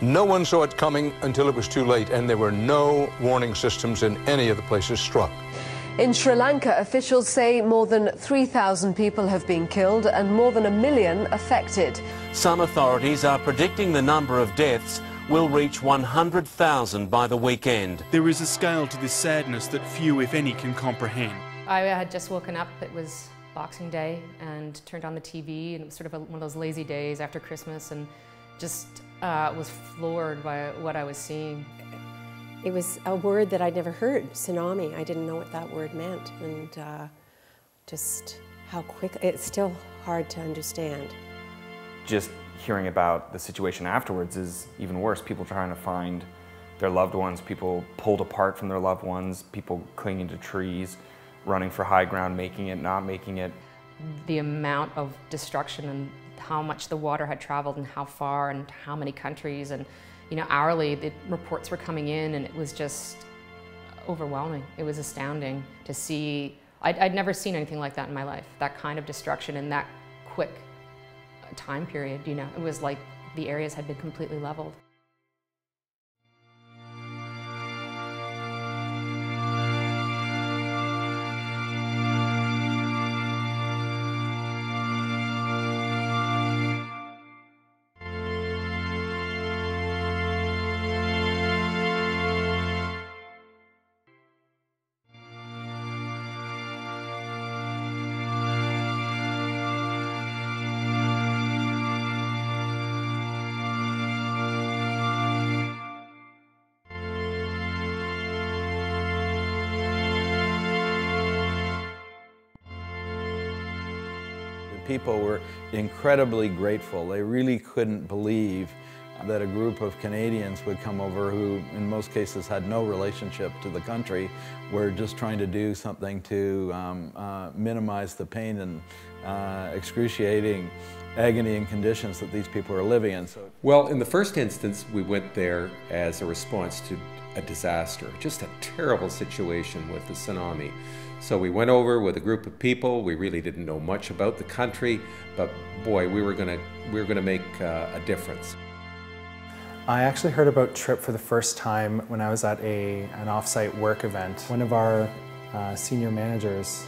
No one saw it coming until it was too late, and there were no warning systems in any of the places struck. In Sri Lanka, officials say more than 3,000 people have been killed and more than 1 million affected. Some authorities are predicting the number of deaths will reach 100,000 by the weekend. There is a scale to this sadness that few, if any, can comprehend. I had just woken up, it was Boxing Day, and turned on the TV, and it was sort of one of those lazy days after Christmas, and just was floored by what I was seeing. It was a word that I'd never heard, tsunami. I didn't know what that word meant, and just how quick, it's still hard to understand. Just hearing about the situation afterwards is even worse. People trying to find their loved ones, people pulled apart from their loved ones, people clinging to trees, running for high ground, making it, not making it. The amount of destruction and how much the water had traveled and how far and how many countries, and you know, hourly the reports were coming in, and it was just overwhelming. It was astounding to see. I'd never seen anything like that in my life, that kind of destruction in that quick time period. You know, it was like the areas had been completely leveled. People were incredibly grateful. They really couldn't believe that a group of Canadians would come over who, in most cases, had no relationship to the country, were just trying to do something to minimize the pain and excruciating agony and conditions that these people are living in. Well, in the first instance, we went there as a response to a disaster, just a terrible situation with the tsunami. So we went over with a group of people. We really didn't know much about the country, but boy, we were gonna make a difference. I actually heard about TRIP for the first time when I was at an off-site work event. One of our senior managers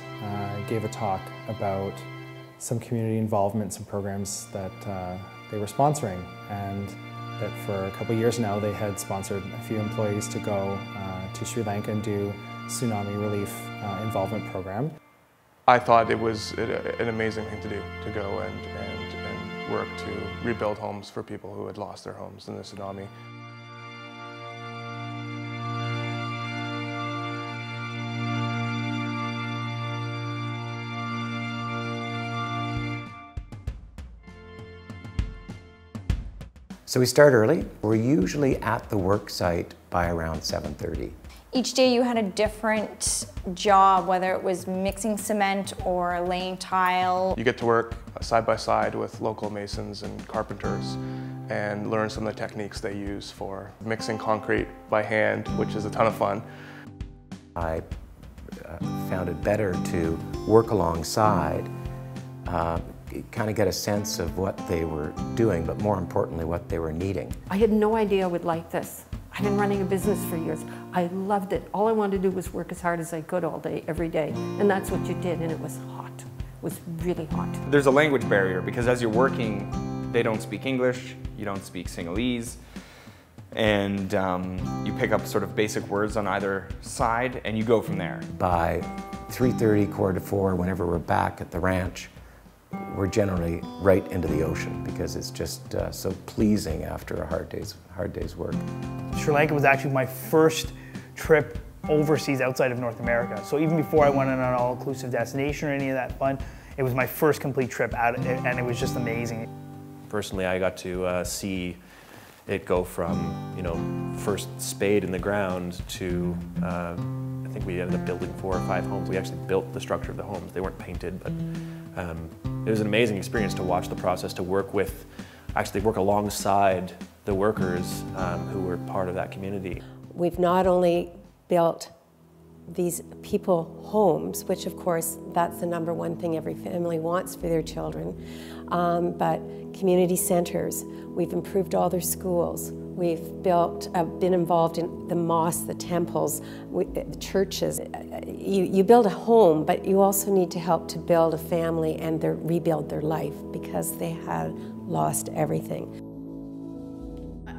gave a talk about some community involvement, some programs that they were sponsoring, and that for a couple of years now they had sponsored a few employees to go to Sri Lanka and do tsunami relief involvement program. I thought it was an amazing thing to do, to go and work to rebuild homes for people who had lost their homes in the tsunami. So we start early. We're usually at the work site by around 7:30. Each day you had a different job, whether it was mixing cement or laying tile. You get to work side by side with local masons and carpenters and learn some of the techniques they use for mixing concrete by hand, which is a ton of fun. I found it better to work alongside, kind of get a sense of what they were doing, but more importantly, what they were needing. I had no idea I would like this. I've been running a business for years. I loved it. All I wanted to do was work as hard as I could all day, every day. And that's what you did, and it was hot. It was really hot. There's a language barrier because as you're working, they don't speak English, you don't speak Sinhalese, and you pick up sort of basic words on either side, and you go from there. By 3:30, 3:45, whenever we're back at the ranch, we're generally right into the ocean because it's just so pleasing after a hard day's work. Sri Lanka was actually my first trip overseas outside of North America. So even before I went on an all-inclusive destination or any of that fun, it was my first complete trip out, and it was just amazing. Personally, I got to see it go from, you know, first spade in the ground to, I think we ended up building 4 or 5 homes. We actually built the structure of the homes. They weren't painted, but it was an amazing experience to watch the process, to work with, actually work alongside the workers who were part of that community. We've not only built these people homes, which of course that's the #1 thing every family wants for their children, but community centers. We've improved all their schools. We've been involved in the mosques, the temples, the churches. You build a home, but you also need to help to build a family and rebuild their life because they had lost everything.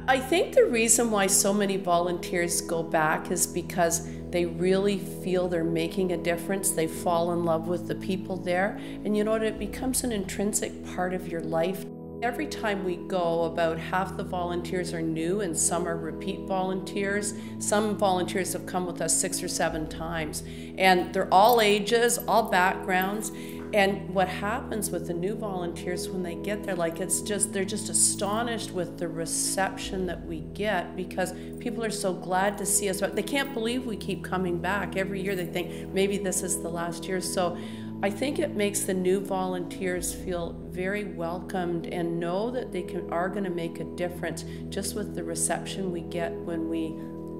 I think the reason why so many volunteers go back is because they really feel they're making a difference. They fall in love with the people there. And you know what, it becomes an intrinsic part of your life. Every time we go, about half the volunteers are new and some are repeat volunteers. Some volunteers have come with us 6 or 7 times. And they're all ages, all backgrounds. And what happens with the new volunteers when they get there, like they're just astonished with the reception that we get because people are so glad to see us. They can't believe we keep coming back. Every year they think maybe this is the last year. So I think it makes the new volunteers feel very welcomed and know that they are going to make a difference just with the reception we get when we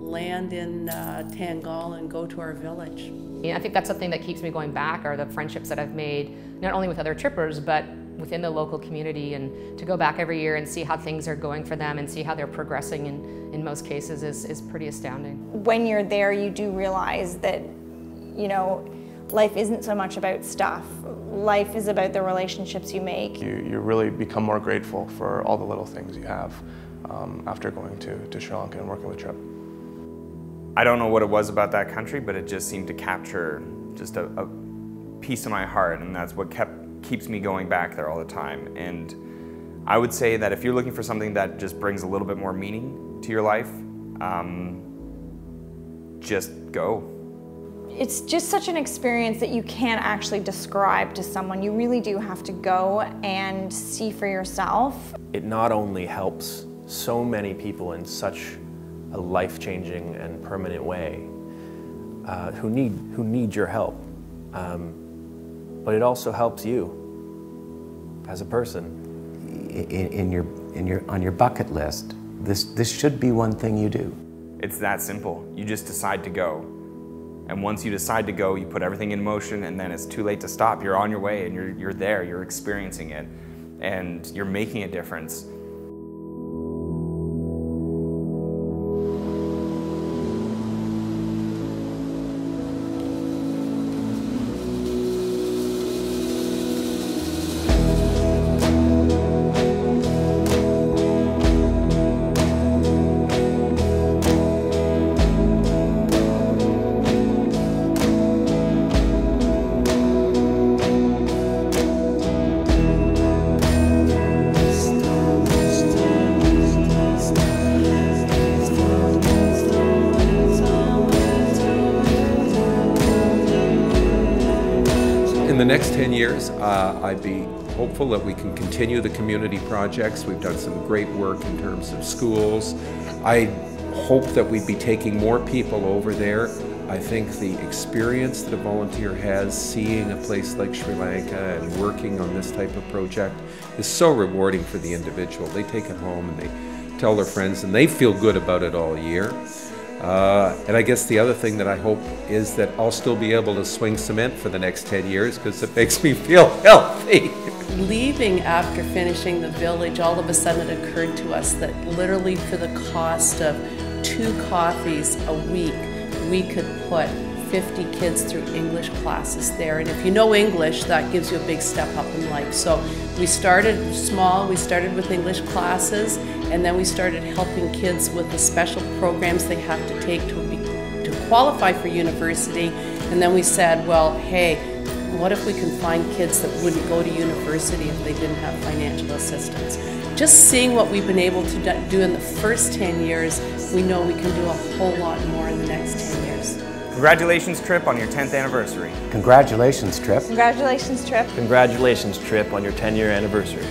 land in Tangal and go to our village. I think that's something that keeps me going back, are the friendships that I've made, not only with other trippers, but within the local community, and to go back every year and see how things are going for them and see how they're progressing in most cases is pretty astounding. When you're there, you do realize that, you know, life isn't so much about stuff. Life is about the relationships you make. You really become more grateful for all the little things you have after going to Sri Lanka and working with Trip. I don't know what it was about that country, but it just seemed to capture just a piece of my heart, and that's what keeps me going back there all the time. And I would say that if you're looking for something that just brings a little bit more meaning to your life, just go. It's just such an experience that you can't actually describe to someone. You really do have to go and see for yourself. It not only helps so many people in such a life-changing and permanent way who need your help, but it also helps you as a person. On your bucket list, this should be one thing you do. It's that simple. You just decide to go. And once you decide to go, you put everything in motion, and then it's too late to stop. You're on your way, and you're there, you're experiencing it, and you're making a difference. In the next 10 years, I'd be hopeful that we can continue the community projects. We've done some great work in terms of schools. I hope that we'd be taking more people over there. I think the experience that a volunteer has seeing a place like Sri Lanka and working on this type of project is so rewarding for the individual. They take it home and they tell their friends, and they feel good about it all year. And I guess the other thing that I hope is that I'll still be able to swing cement for the next 10 years because it makes me feel healthy. Leaving after finishing the village, all of a sudden it occurred to us that literally for the cost of 2 coffees a week, we could put 50 kids through English classes there. And if you know English, that gives you a big step up in life. So we started small, we started with English classes, and then we started helping kids with the special programs they have to take to qualify for university. And then we said, well, hey, what if we can find kids that wouldn't go to university if they didn't have financial assistance? Just seeing what we've been able to do in the first 10 years, we know we can do a whole lot more in the next 10 years. Congratulations, Trip, on your 10th anniversary. Congratulations, Trip. Congratulations, Trip. Congratulations, Trip, on your 10-year anniversary.